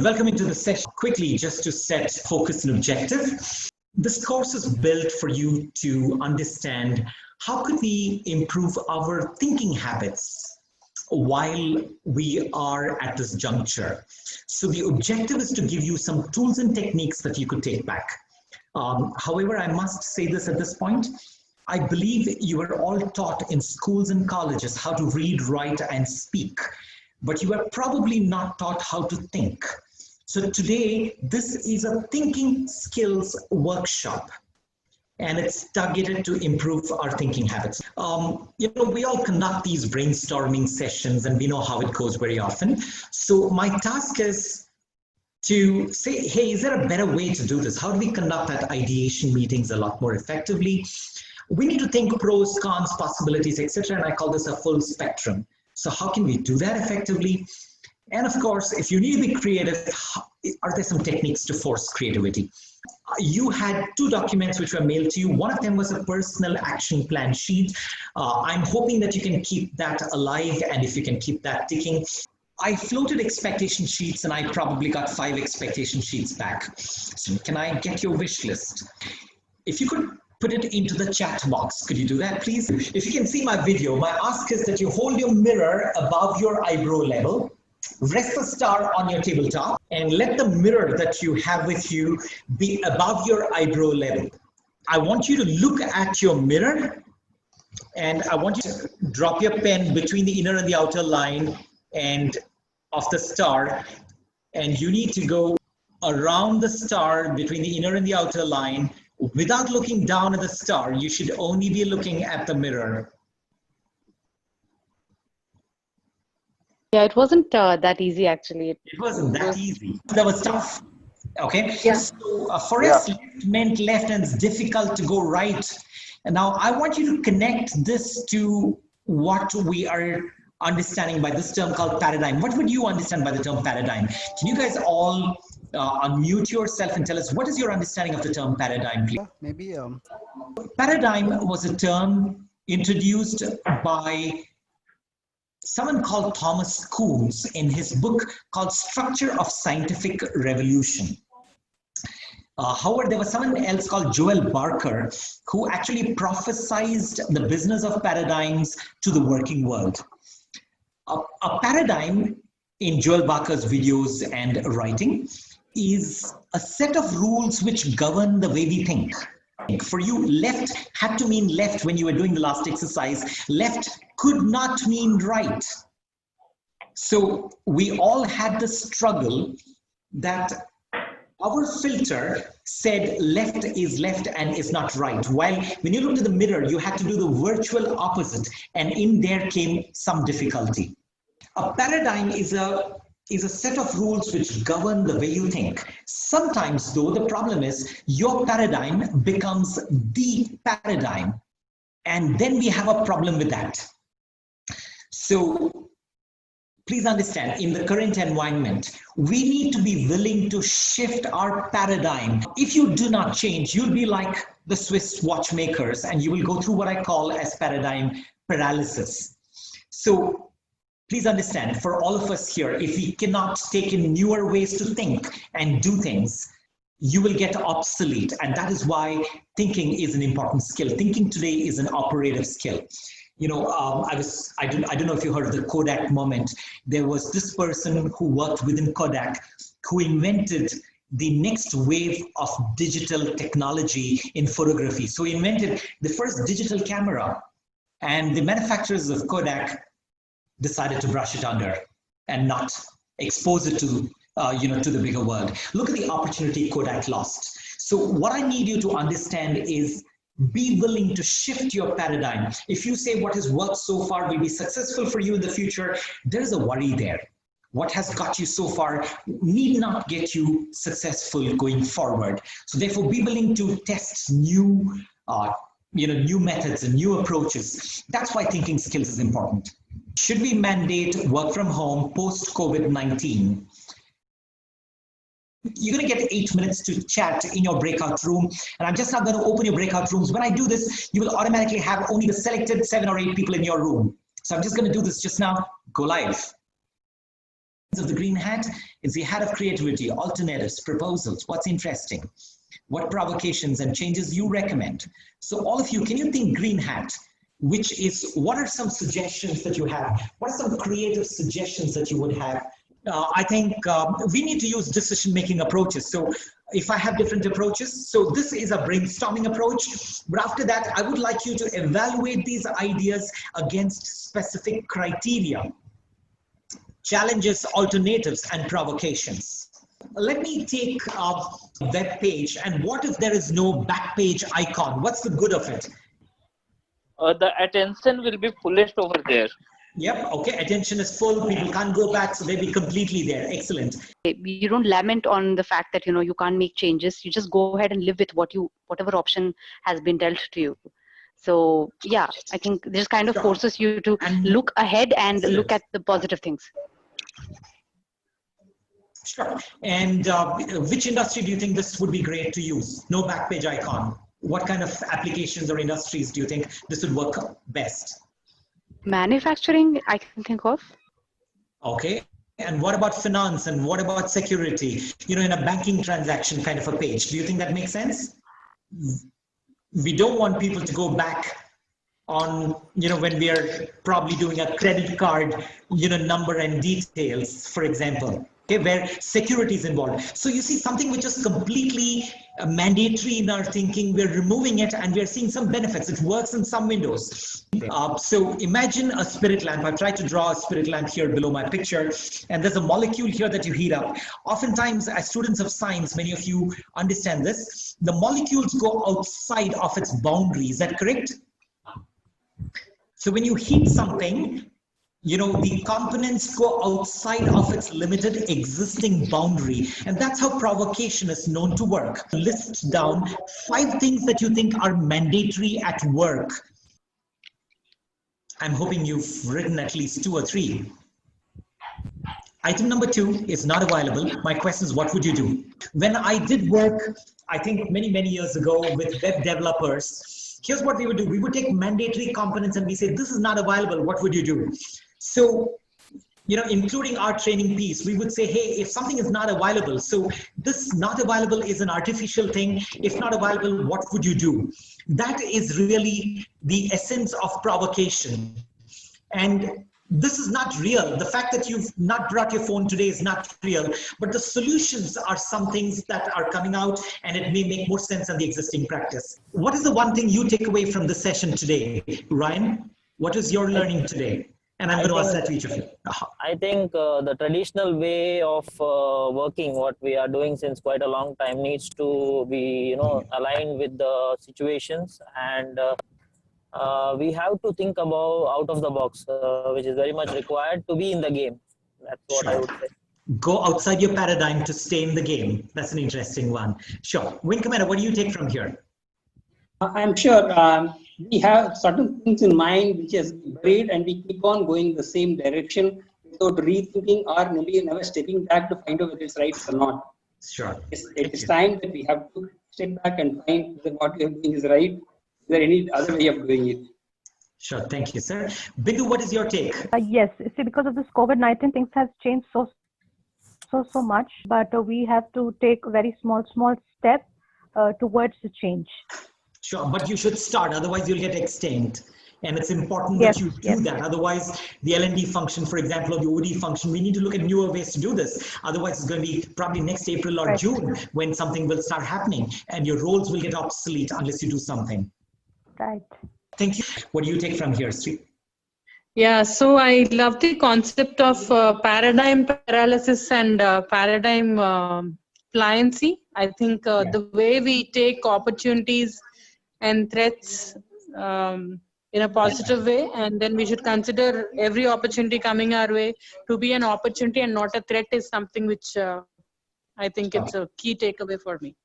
Welcome into the session. Quickly, just to set focus and objective. This course is built for you to understand how could we improve our thinking habits while we are at this juncture. So the objective is to give you some tools and techniques that you could take back. However, I must say this at this point. I believe you are all taught in schools and colleges how to read, write, and speak, but you are probably not taught how to think. So today, this is a thinking skills workshop, and it's targeted to improve our thinking habits. We all conduct these brainstorming sessions, and we know how it goes very often. So my task is to say, hey, is there a better way to do this? How do we conduct that ideation meetings a lot more effectively? We need to think pros, cons, possibilities, etc. And I call this a full spectrum. So how can we do that effectively? And of course, if you need to be creative, are there some techniques to force creativity? You had 2 documents which were mailed to you. One of them was a personal action plan sheet. I'm hoping that you can keep that alive, and if you can keep that ticking. I floated expectation sheets, and I probably got 5 expectation sheets back. So can I get your wish list? If you could put it into the chat box. Could you do that, please? If you can see my video, my ask is that you hold your mirror above your eyebrow level, rest the star on your tabletop, and let the mirror that you have with you be above your eyebrow level. I want you to look at your mirror, and I want you to drop your pen between the inner and the outer line and of the star, and you need to go around the star between the inner and the outer line. Without looking down at the star, you should only be looking at the mirror. Yeah, it wasn't that easy, actually. It wasn't that easy. That was tough. Okay. Yeah. So for us, left meant left, and it's difficult to go right. And now I want you to connect this to what we are understanding by this term called paradigm. What would you understand by the term paradigm? Can you guys all unmute yourself and tell us what is your understanding of the term paradigm, please? Maybe Paradigm was a term introduced by someone called Thomas Kuhn's in his book called Structure of Scientific Revolution. However, there was someone else called Joel Barker who actually prophesized the business of paradigms to the working world. A paradigm, in Joel Barker's videos and writing, is a set of rules which govern the way we think. For you, left had to mean left when you were doing the last exercise. Left could not mean right. So we all had the struggle that our filter said left is left and is not right. While when you looked at the mirror, you had to do the virtual opposite, and in there came some difficulty. A paradigm is a set of rules which govern the way you think. Sometimes, though, the problem is your paradigm becomes the paradigm, and then we have a problem with that. So please understand, in the current environment, we need to be willing to shift our paradigm. If you do not change, you'll be like the Swiss watchmakers, and you will go through what I call as paradigm paralysis. So please understand, for all of us here, if we cannot take in newer ways to think and do things, you will get obsolete. And that is why thinking is an important skill. Thinking today is an operative skill. You know, I don't know if you heard of the Kodak moment. There was this person who worked within Kodak who invented the next wave of digital technology in photography. So he invented the first digital camera, and the manufacturers of Kodak decided to brush it under and not expose it to to the bigger world. Look at the opportunity Kodak lost. So what I need you to understand is be willing to shift your paradigm. If you say what has worked so far will be successful for you in the future, there's a worry there. What has got you so far need not get you successful going forward. So therefore, be willing to test new methods and new approaches. That's why thinking skills is important. Should we mandate work from home post-COVID-19? You're going to get 8 minutes to chat in your breakout room, and I'm just not going to open your breakout rooms. When I do this, you will automatically have only the selected 7 or 8 people in your room. So I'm just going to do this just now. Go live. of the green hat is the hat of creativity, alternatives, proposals, what's interesting, what provocations and changes you recommend. So all of you, can you think green hat, which is, what are some suggestions that you have? What are some creative suggestions that you would have? I think we need to use decision-making approaches. So if I have different approaches, so this is a brainstorming approach, but after that, I would like you to evaluate these ideas against specific criteria, challenges, alternatives, and provocations. Let me take a web page, and what if there is no back page icon? What's the good of it? The attention will be fullest over there. Yep, okay, attention is full, people can't go back, so they'll be completely there. Excellent. You don't lament on the fact that you can't make changes. You just go ahead and live with whatever option has been dealt to you. So yeah, I think this kind of forces you to look ahead and look at the positive things. Sure. And which industry do you think this would be great to use? No back page icon. What kind of applications or industries do you think this would work best? Manufacturing, I can think of. Okay. And what about finance and what about security? In a banking transaction kind of a page. Do you think that makes sense? We don't want people to go back on, when we are probably doing a credit card, number and details, for example. Okay, where security is involved. So you see something which is completely mandatory in our thinking, we're removing it and we're seeing some benefits. It works in some windows. So imagine a spirit lamp. I've tried to draw a spirit lamp here below my picture, and there's a molecule here that you heat up. Oftentimes, as students of science, many of you understand this, the molecules go outside of its boundary. Is that correct? So when you heat something, the components go outside of its limited existing boundary. And that's how provocation is known to work. List down 5 things that you think are mandatory at work. I'm hoping you've written at least 2 or 3. Item number 2 is not available. My question is, what would you do? When I did work, I think many years ago with web developers, here's what we would do. We would take mandatory components and we say, this is not available. What would you do? So, including our training piece, we would say, hey, if something is not available, so this not available is an artificial thing. If not available, what would you do? That is really the essence of provocation. And this is not real. The fact that you've not brought your phone today is not real, but the solutions are some things that are coming out and it may make more sense than the existing practice. What is the one thing you take away from this session today? Ryan, what is your learning today? And I'm going to ask that to each of you. I think the traditional way of working, what we are doing since quite a long time, needs to be, aligned with the situations, and we have to think about out of the box, which is very much required to be in the game. That's what I would say. Go outside your paradigm to stay in the game. That's an interesting one. Sure. Wing Commander, what do you take from here? I'm sure we have certain things in mind which is great, and we keep on going the same direction without rethinking or maybe never stepping back to find out whether it's right or not. Sure. It is time that we have to step back and find whether what we are doing is right. Is there any other way of doing it? Sure. Thank you, sir. Bindu, what is your take? Yes. See, because of this COVID-19, things have changed so much, but we have to take very small steps towards the change. Sure, but you should start, otherwise you'll get extinct. And it's important that you do that. Otherwise, the L&D function, for example, or the OD function, we need to look at newer ways to do this. Otherwise, it's going to be probably next April or June when something will start happening and your roles will get obsolete unless you do something. Right. Thank you. What do you take from here, Sri? Yeah, so I love the concept of paradigm paralysis and paradigm pliancy. I think the way we take opportunities and threats in a positive way, and then we should consider every opportunity coming our way to be an opportunity and not a threat is something which I think it's a key takeaway for me.